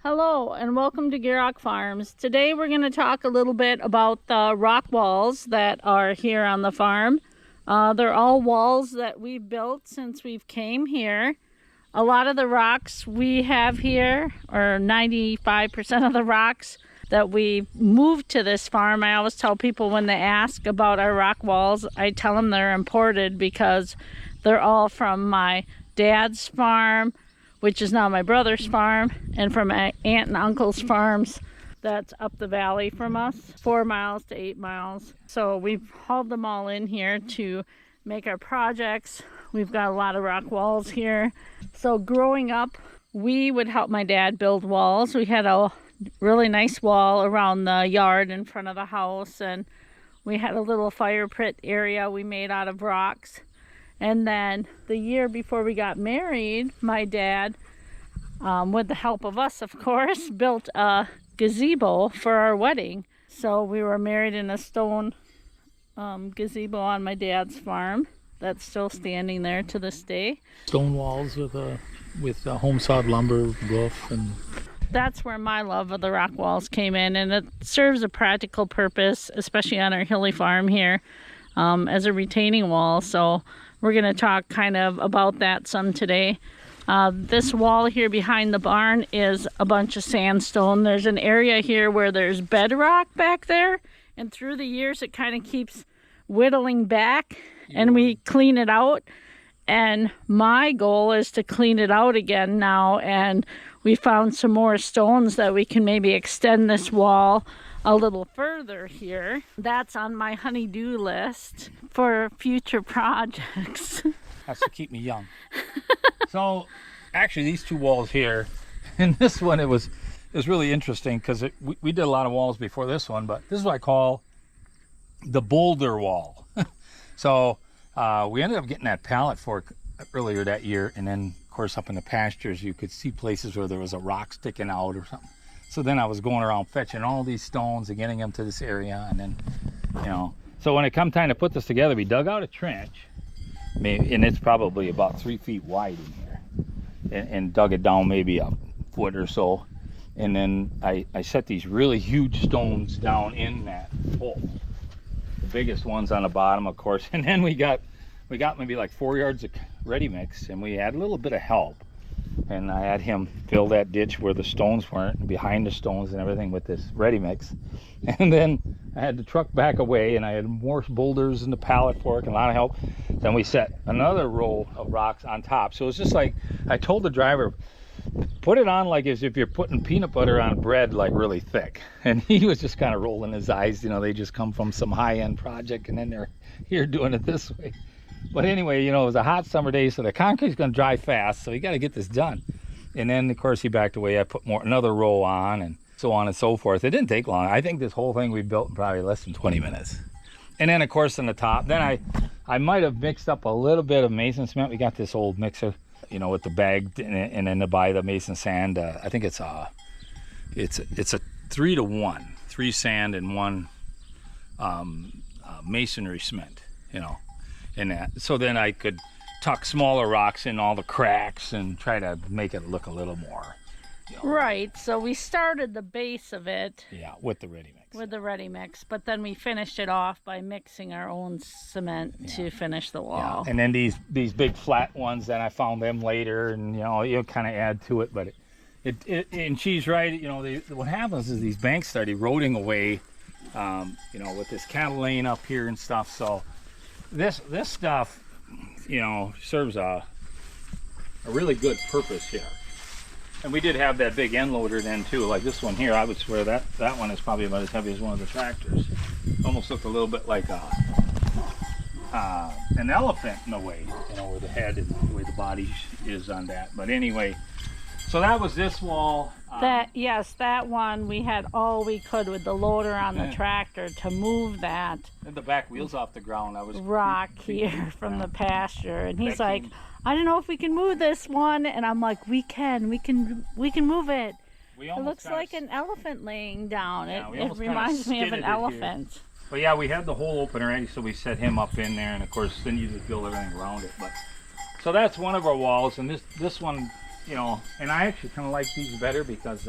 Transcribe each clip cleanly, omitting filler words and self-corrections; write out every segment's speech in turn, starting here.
Hello and welcome to Gierok Farms. Today we're going to talk a little bit about the rock walls that are here on the farm. They're all walls that we've built since we've came here. A lot of the rocks we have here, or 95% of the rocks that we moved to this farm, I always tell people when they ask about our rock walls, I tell them they're imported because they're all from my dad's farm, which is now my brother's farm, and from my aunt and uncle's farms that's up the valley from us, 4 miles to 8 miles. So we've hauled them all in here to make our projects. We've got a lot of rock walls here. So growing up, we would help my dad build walls. We had a really nice wall around the yard in front of the house, and we had a little fire pit area we made out of rocks. And then the year before we got married, my dad, with the help of us, of course, built a gazebo for our wedding. So we were married in a stone gazebo on my dad's farm. That's still standing there to this day. Stone walls with home sawed lumber roof, and that's where my love of the rock walls came in, and it serves a practical purpose, especially on our hilly farm here, as a retaining wall. So we're going to talk kind of about that some today. This wall here behind the barn is a bunch of sandstone. There's an area here where there's bedrock back there, and through the years it kind of keeps whittling back, and we clean it out. And my goal is to clean it out again now, and we found some more stones that we can maybe extend this wall a little further here. That's on my honey-do list for future projects. has to keep me young. So actually these two walls here, and this one, it was really interesting because we did a lot of walls before this one, but this is what I call the boulder wall. So we ended up getting that pallet fork earlier that year, and then of course up in the pastures you could see places where there was a rock sticking out or something. So then I was going around fetching all these stones and getting them to this area, and then, so when it come time to put this together, we dug out a trench, and it's probably about 3 feet wide in here, and dug it down maybe a foot or so, and then I set these really huge stones down in that hole, the biggest ones on the bottom, of course, and then we got maybe like 4 yards of ready mix, and we had a little bit of help. And I had him fill that ditch where the stones weren't, behind the stones and everything, with this ready mix. And then I had the truck back away, and I had more boulders and the pallet fork and a lot of help. Then we set another row of rocks on top. So it's just like, I told the driver, put it on like as if you're putting peanut butter on bread, like really thick. And he was just kind of rolling his eyes. They just come from some high-end project, and then they're here doing it this way. But anyway, it was a hot summer day, so the concrete's going to dry fast, so you got to get this done. And then, of course, he backed away. I put another row on, and so on and so forth. It didn't take long. I think this whole thing we built in probably less than 20 minutes. And then, of course, on the top, then I might have mixed up a little bit of mason cement. We got this old mixer, with the bag, and then to buy the mason sand. I think it's a 3-to-1, 3 sand and 1 masonry cement, and that. So then I could tuck smaller rocks in all the cracks and try to make it look a little more. Right, so we started the base of it. Yeah, with the ready mix. With the ready mix, but then we finished it off by mixing our own cement to finish the wall. Yeah. And then these big flat ones, then I found them later, and you kind of add to it. But and she's right. What happens is these banks start eroding away. With this cattle lane up here and stuff. So this stuff, serves a really good purpose here. And we did have that big end loader then too, like this one here. I would swear that one is probably about as heavy as one of the tractors. Almost looked a little bit like an elephant in a way, where the head and the way the body is on that. But anyway, so that was this wall. That one, we had all we could with the loader on the tractor to move that. And the back wheels off the ground. I was rock here from the pasture, and he's like, I don't know if we can move this one, and I'm like, we can move it. It looks like an elephant laying down. Yeah, it reminds me of an elephant. Here. But yeah, we had the hole open already, so we set him up in there, and of course then you just build everything around it. But so that's one of our walls, and this one you know, and I actually kind of like these better because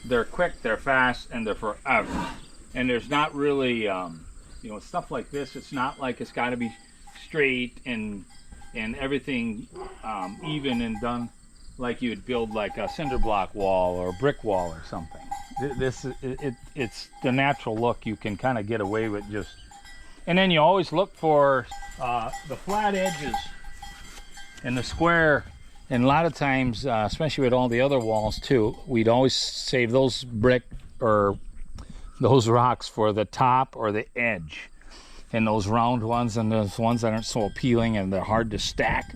they're quick, they're fast, and they're forever. And there's not really, you know, stuff like this. It's not like it's got to be straight and everything even and done like you would build like a cinder block wall or a brick wall or something. It's the natural look you can kind of get away with just. And then you always look for the flat edges and the square. And a lot of times, especially with all the other walls too, we'd always save those brick or those rocks for the top or the edge. And those round ones and those ones that aren't so appealing and they're hard to stack,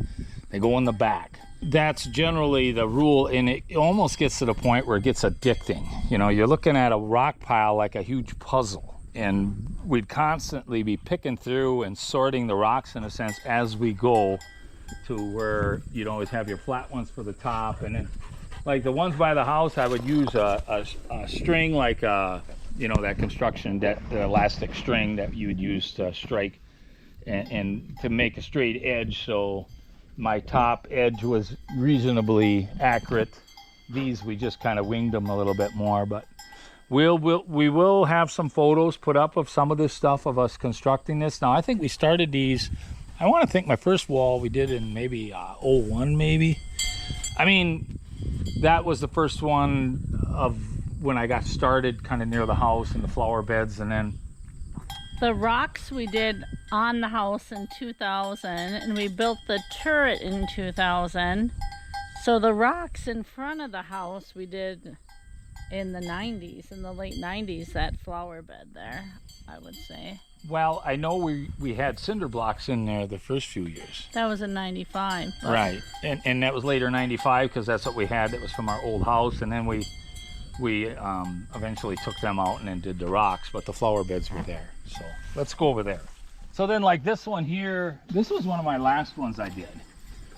they go in the back. That's generally the rule, and it almost gets to the point where it gets addicting. You know, you're looking at a rock pile like a huge puzzle, and we'd constantly be picking through and sorting the rocks in a sense as we go to where you'd always have your flat ones for the top. And then like the ones by the house, I would use a string like you know, that construction, that the elastic string that you would use to strike and to make a straight edge, so my top edge was reasonably accurate. These we just kind of winged them a little bit more, but we will have some photos put up of some of this stuff of us constructing this. Now I think we started these, I want to think my first wall we did in maybe 01 maybe. I mean, that was the first one of when I got started kind of near the house and the flower beds. And then the rocks we did on the house in 2000, and we built the turret in 2000. So the rocks in front of the house we did in the 90s, in the late 90s, that flower bed there, I would say. Well, I know we had cinder blocks in there the first few years. That was in 95. But... Right, and that was later 95 because that's what we had. That was from our old house, and then we eventually took them out and then did the rocks, but the flower beds were there. So let's go over there. So then like this one here, this was one of my last ones I did.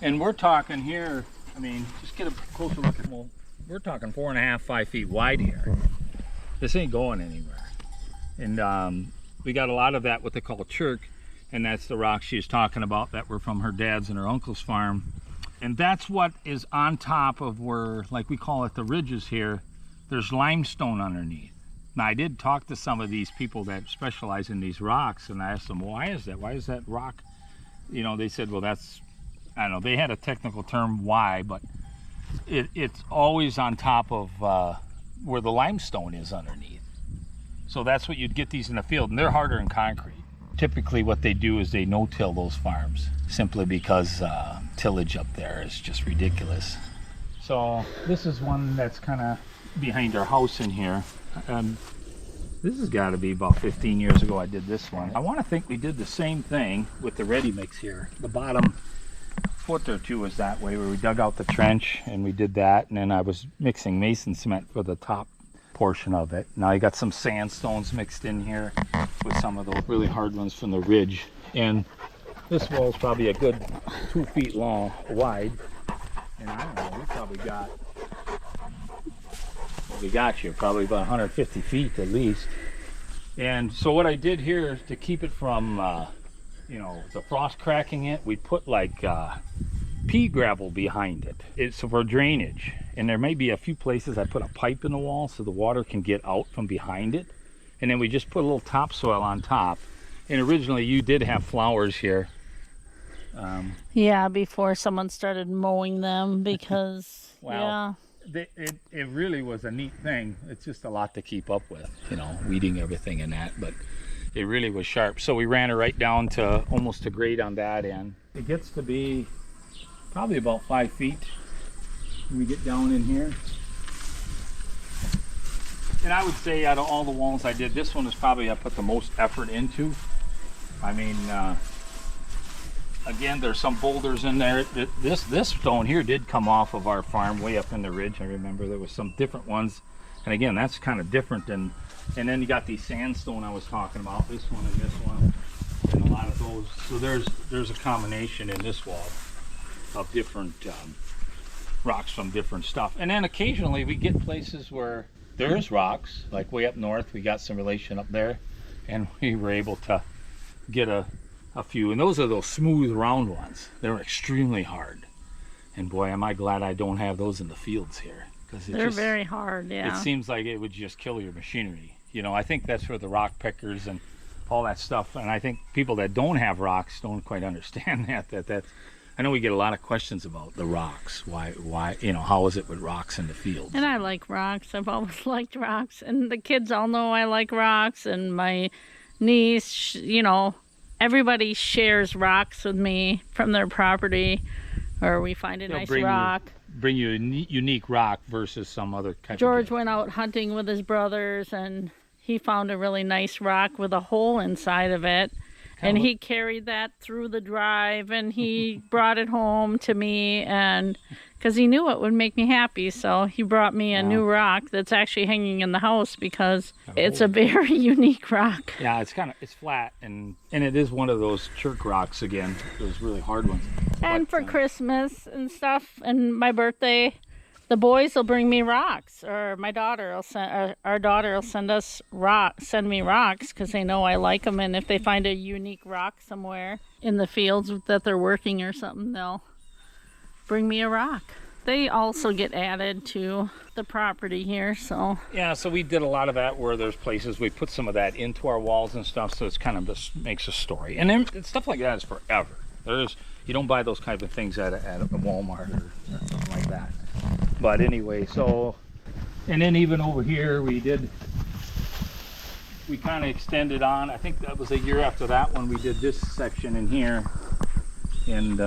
And we're talking here, I mean, just get a closer look at, well, we're talking 4.5, 5 feet wide here. This ain't going anywhere. And we got a lot of that what they call chirk, and that's the rocks she was talking about that were from her dad's and her uncle's farm. And that's what is on top of where, like we call it the ridges here, there's limestone underneath. Now I did talk to some of these people that specialize in these rocks, and I asked them, why is that? Why is that rock? You know, they said, well, that's, I don't know, they had a technical term why, but it's always on top of where the limestone is underneath. So that's what you'd get these in the field, and they're harder than concrete. Typically what they do is they no-till those farms, simply because tillage up there is just ridiculous. So this is one that's kind of behind our house in here. This has got to be about 15 years ago I did this one. I want to think we did the same thing with the ready mix here. The bottom foot or two was that way, where we dug out the trench and we did that, and then I was mixing mason cement for the top portion of it. Now you got some sandstones mixed in here with some of those really hard ones from the ridge. And this wall is probably a good 2 feet long, wide, and I don't know, we probably got here probably about 150 feet at least. And so what I did here to keep it from you know, the frost cracking it, we put like pea gravel behind it. It's for drainage, and there may be a few places I put a pipe in the wall so the water can get out from behind it. And then we just put a little topsoil on top. And originally you did have flowers here. Yeah, before someone started mowing them, because well, yeah, it really was a neat thing. It's just a lot to keep up with, you know, weeding everything and that, but it really was sharp. So we ran it right down to almost to grade on that end. It gets to be probably about 5 feet when we get down in here. And I would say out of all the walls I did, this one is probably I put the most effort into. I mean, again, there's some boulders in there. This stone here did come off of our farm way up in the ridge. I remember there was some different ones. And again, that's kind of different than, and then you got these sandstone I was talking about, this one and this one, and a lot of those. So there's a combination in this wall of different rocks from different stuff. And then occasionally we get places where there's rocks, like way up north, we got some relation up there, and we were able to get a few. And those are those smooth round ones. They're extremely hard. And boy, am I glad I don't have those in the fields here. Because they're very hard, yeah. It seems like it would just kill your machinery. You know, I think that's for the rock pickers and all that stuff. And I think people that don't have rocks don't quite understand that. I know we get a lot of questions about the rocks. Why, you know, how is it with rocks in the fields? And I like rocks. I've always liked rocks. And the kids all know I like rocks. And my niece, you know, everybody shares rocks with me from their property, or we find a nice rock. Bring you a unique rock versus some other kind. George went out hunting with his brothers, and he found a really nice rock with a hole inside of it. And he carried that through the drive, and he brought it home to me, and because he knew it would make me happy, so he brought me a new rock that's actually hanging in the house because it's a very unique rock. Yeah, it's flat, and it is one of those chirk rocks again, those really hard ones. And for Christmas and stuff, and my birthday, the boys will bring me rocks, or my daughter will our daughter will send me rocks because they know I like them. And if they find a unique rock somewhere in the fields that they're working or something, they'll bring me a rock. They also get added to the property here, so. Yeah, so we did a lot of that where there's places we put some of that into our walls and stuff, so it's kind of just makes a story. And then stuff like that is forever. You don't buy those kind of things at a Walmart or something like that. But anyway, so, and then even over here we kind of extended on. I think that was a year after that when we did this section in here, and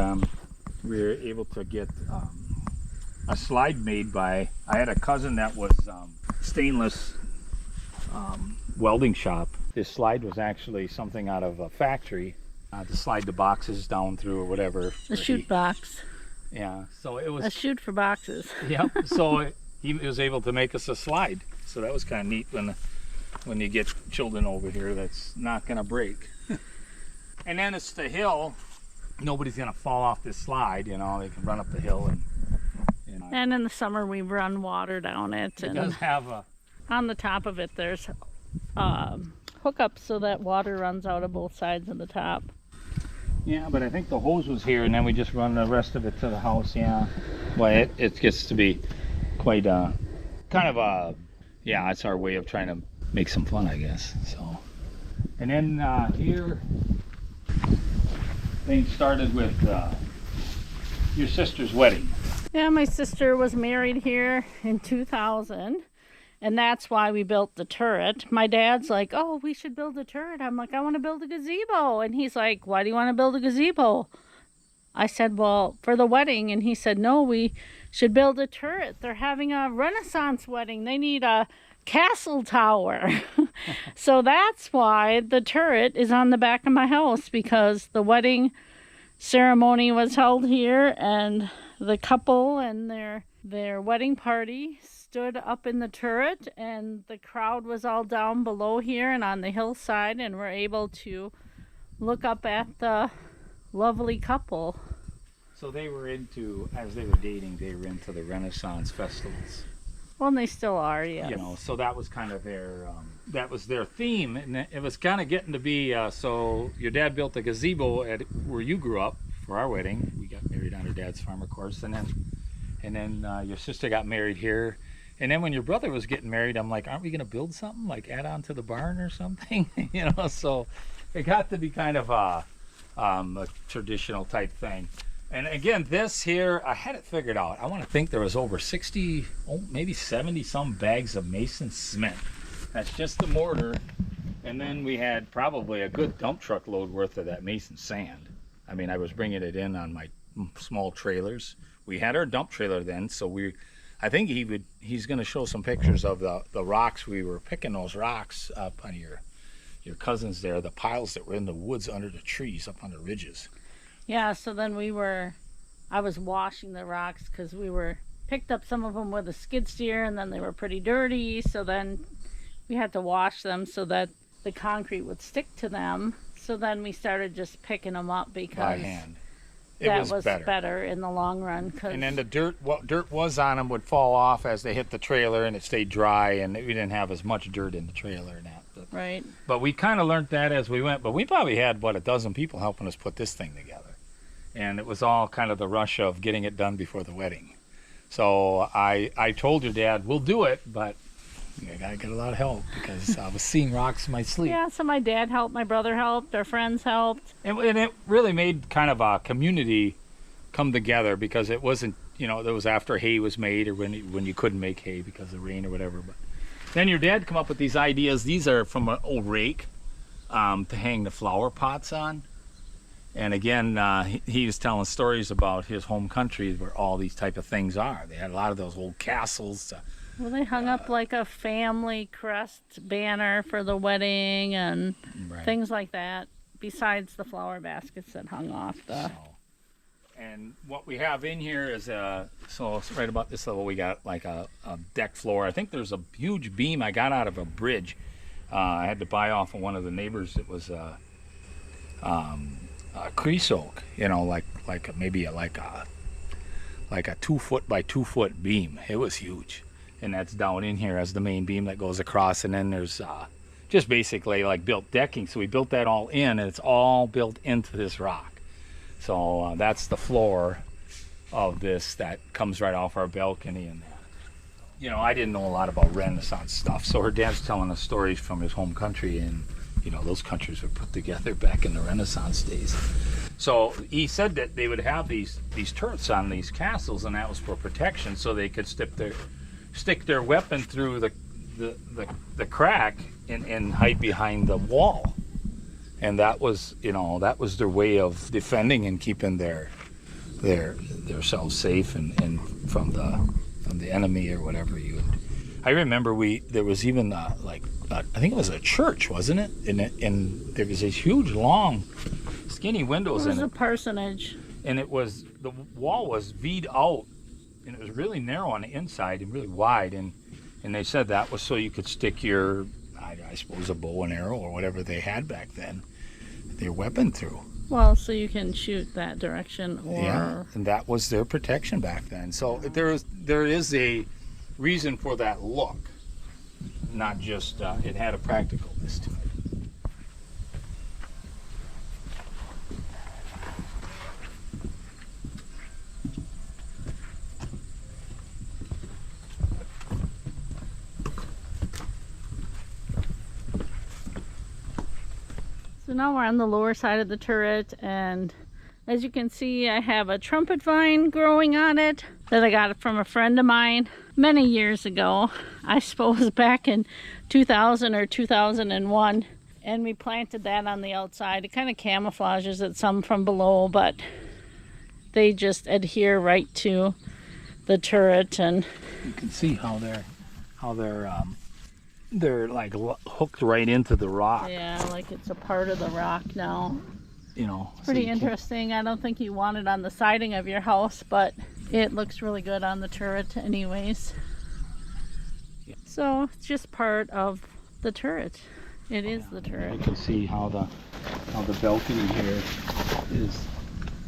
we were able to get a slide made by, I had a cousin that was stainless welding shop. This slide was actually something out of a factory to slide the boxes down through or whatever. The chute box. Yeah, so it was a chute for boxes. Yep. So he was able to make us a slide. So that was kind of neat when you get children over here that's not going to break. And then it's the hill. Nobody's going to fall off this slide. You know, they can run up the hill and. You know. And in the summer we run water down it. It does have a. On the top of it, there's hookups so that water runs out of both sides of the top. Yeah, but I think the hose was here, and then we just run the rest of it to the house. Yeah, well, it gets to be quite kind of a, yeah, it's our way of trying to make some fun, I guess. So, and then here, things started with your sister's wedding. Yeah, my sister was married here in 2000. And that's why we built the turret. My dad's like, oh, we should build a turret. I'm like, I want to build a gazebo. And he's like, why do you want to build a gazebo? I said, well, for the wedding. And he said, no, we should build a turret. They're having a Renaissance wedding. They need a castle tower. So that's why the turret is on the back of my house, because the wedding ceremony was held here, and the couple and their wedding party stood up in the turret, and the crowd was all down below here and on the hillside, and were able to look up at the lovely couple. So they were into, as they were dating, they were into the Renaissance festivals. Well, and they still are, yes. You know, so that was kind of their, that was their theme, and it was kind of getting to be, so your dad built a gazebo at where you grew up for our wedding. We got married on her dad's farm, of course, and then your sister got married here. And then when your brother was getting married, I'm like, aren't we going to build something, like add on to the barn or something? You know, so it got to be kind of a traditional type thing. And again, this here, I had it figured out. I want to think there was over 60, maybe 70 some bags of Mason cement. That's just the mortar. And then we had probably a good dump truck load worth of that Mason sand. I mean, I was bringing it in on my small trailers. We had our dump trailer then, so I think he's going to show some pictures of the rocks. We were picking those rocks up on your cousins there, the piles that were in the woods under the trees up on the ridges. Yeah, so then I was washing the rocks because picked up some of them with a skid steer, and then they were pretty dirty, so then we had to wash them so that the concrete would stick to them. So then we started just picking them up because by hand. That was better in the long run. And then the dirt, what dirt was on them would fall off as they hit the trailer, and it stayed dry, and we didn't have as much dirt in the trailer and that. Right. But we kind of learned that as we went. But we probably had, a dozen people helping us put this thing together. and it was all kind of the rush of getting it done before the wedding. So I told your dad, we'll do it, but I gotta get a lot of help because I was seeing rocks in my sleep. Yeah, so my dad helped, my brother helped, our friends helped. And it really made kind of a community come together, because it wasn't, you know, that was after hay was made, or when you couldn't make hay because of rain or whatever. But then your dad come up with these ideas. These are from an old rake to hang the flower pots on. And again, he was telling stories about his home country where all these type of things are. They had a lot of those old castles. Well, they hung up like a family crest banner for the wedding and things like that, besides the flower baskets that hung off the... And what we have in here is, so right about this level, we got like a deck floor. I think there's a huge beam I got out of a bridge. I had to buy off of one of the neighbors. It was a creosote, you know, like maybe like a 2 foot by 2 foot beam. It was huge, and that's down in here as the main beam that goes across. And then there's just basically like built decking. So we built that all in, and it's all built into this rock. So that's the floor of this that comes right off our balcony. And you know, I didn't know a lot about Renaissance stuff, so her dad's telling us stories from his home country, and you know, those countries were put together back in the Renaissance days. So he said that they would have these turrets on these castles, and that was for protection, so they could stick their weapon through the crack and hide behind the wall. And that was, you know, that was their way of defending and keeping themselves safe and from the enemy or whatever. I remember there was even I think it was a church, wasn't it? And there was these huge, long, skinny windows in it. It was a parsonage. And the wall was V'd out, and it was really narrow on the inside and really wide. And they said that was so you could stick your, I suppose, a bow and arrow or whatever they had back then, their weapon through. Well, so you can shoot that direction, or... Yeah, and that was their protection back then. So there is a reason for that look, not just, it had a practicalness to it. So now we're on the lower side of the turret, and as you can see, I have a trumpet vine growing on it that I got from a friend of mine many years ago. I suppose back in 2000 or 2001, and we planted that on the outside. It kind of camouflages it some from below, but they just adhere right to the turret. And you can see how they're like hooked right into the rock. Yeah, like it's a part of the rock now. You know, pretty interesting. I don't think you want it on the siding of your house, but it looks really good on the turret anyways. Yeah. So it's just part of the turret. It is the turret. You can see how the balcony here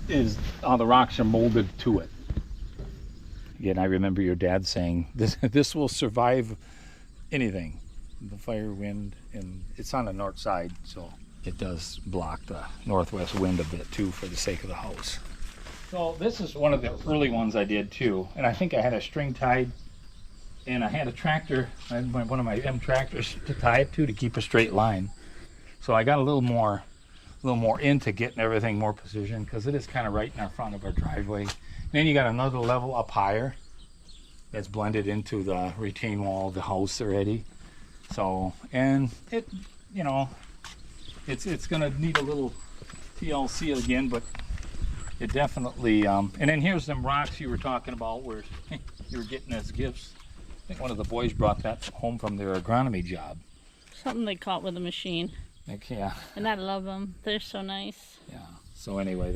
is how the rocks are molded to it. Again, I remember your dad saying this will survive anything, the fire, wind, and it's on the north side, so it does block the northwest wind a bit too for the sake of the house. So this is one of the early ones I did too, and I think I had a string tied, and I had a tractor, one of my M tractors to tie it to keep a straight line. So I got a little more into getting everything more positioned, because it is kind of right in our front of our driveway. And then you got another level up higher that's blended into the retaining wall of the house already. So, and it, you know, it's gonna need a little TLC again, but it definitely, and then here's them rocks you were talking about where you were getting as gifts. I think one of the boys brought that home from their agronomy job. Something they caught with a machine. Like, yeah. And I love them. They're so nice. Yeah. So anyway,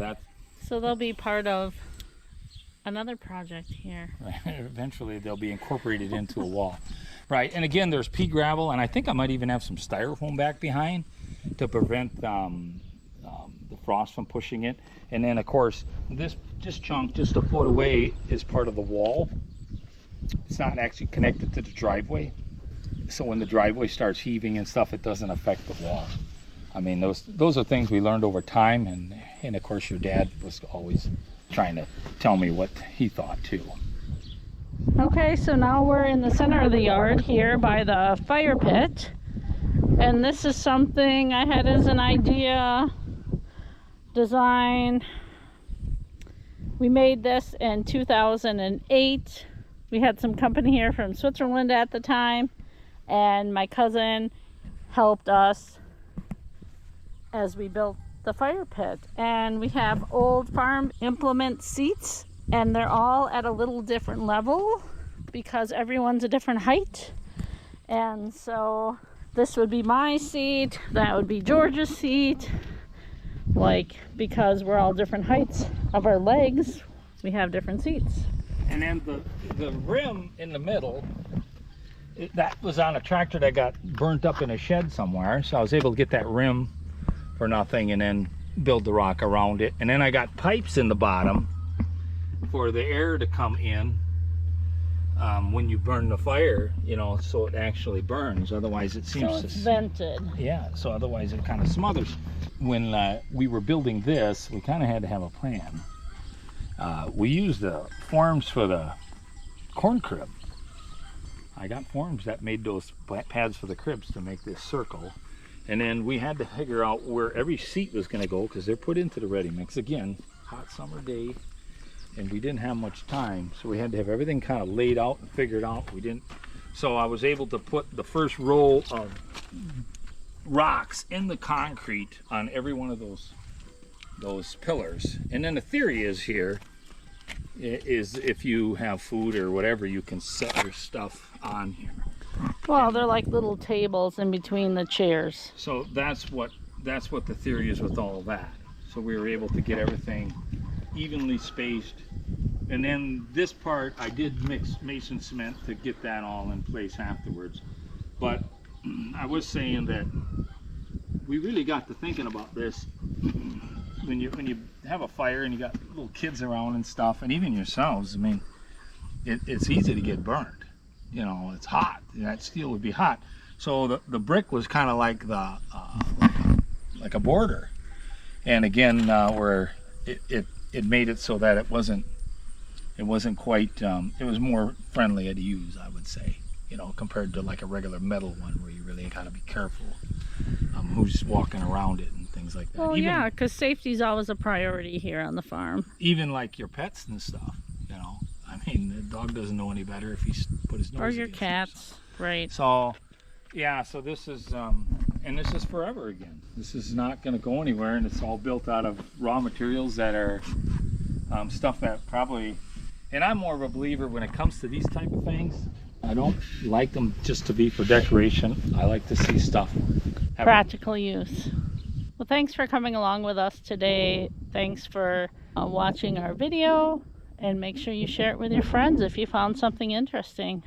so they'll be part of another project here. Right. Eventually they'll be incorporated into a wall. Right. And again, there's pea gravel, and I think I might even have some styrofoam back behind to prevent the frost from pushing it. And then of course this chunk just a foot away is part of the wall. It's not actually connected to the driveway, so when the driveway starts heaving and stuff, it doesn't affect the wall. I mean, those are things we learned over time, and of course your dad was always trying to tell me what he thought too. Okay, so now we're in the center of the yard here by the fire pit. And this is something I had as an idea, design. We made this in 2008. We had some company here from Switzerland at the time, and my cousin helped us as we built the fire pit. And we have old farm implement seats, and they're all at a little different level because everyone's a different height. And so this would be my seat, that would be George's seat, like, because we're all different heights of our legs, we have different seats. And then the rim in the middle, that was on a tractor that got burnt up in a shed somewhere, so I was able to get that rim for nothing and then build the rock around it. And then I got pipes in the bottom for the air to come in when you burn the fire, you know, so it actually burns. Otherwise it seems so it's vented. Yeah, so otherwise it kind of smothers. When we were building this, we kind of had to have a plan. We used the forms for the corn crib. I got forms that made those pads for the cribs to make this circle. And then we had to figure out where every seat was going to go, because they're put into the ready mix. Again, hot summer day, and we didn't have much time, so we had to have everything kind of laid out and figured out. So I was able to put the first roll of rocks in the concrete on every one of those pillars. And then the theory is here is if you have food or whatever, you can set your stuff on here. Well, they're like little tables in between the chairs. So that's what the theory is with all of that. So we were able to get everything evenly spaced. And then this part I did mix mason cement to get that all in place afterwards. But I was saying that we really got to thinking about this when you have a fire and you got little kids around and stuff, and even yourselves. I mean, it's easy to get burned. You know, it's hot. That steel would be hot. So the brick was kind of like like a border. And again, where it made it so that it wasn't quite. It was more friendly to use, I would say. You know, compared to like a regular metal one where you really got to be careful who's walking around it and things like that. Well, yeah, because safety's always a priority here on the farm. Even like your pets and stuff, you know. I mean, the dog doesn't know any better if he's put his nose. Or your against cats, right? So, yeah. So this is, and this is forever again. This is not going to go anywhere, and it's all built out of raw materials that are stuff that probably. And I'm more of a believer when it comes to these type of things. I don't like them just to be for decoration. I like to see stuff practical use. Well, thanks for coming along with us today. Thanks for watching our video, and make sure you share it with your friends if you found something interesting.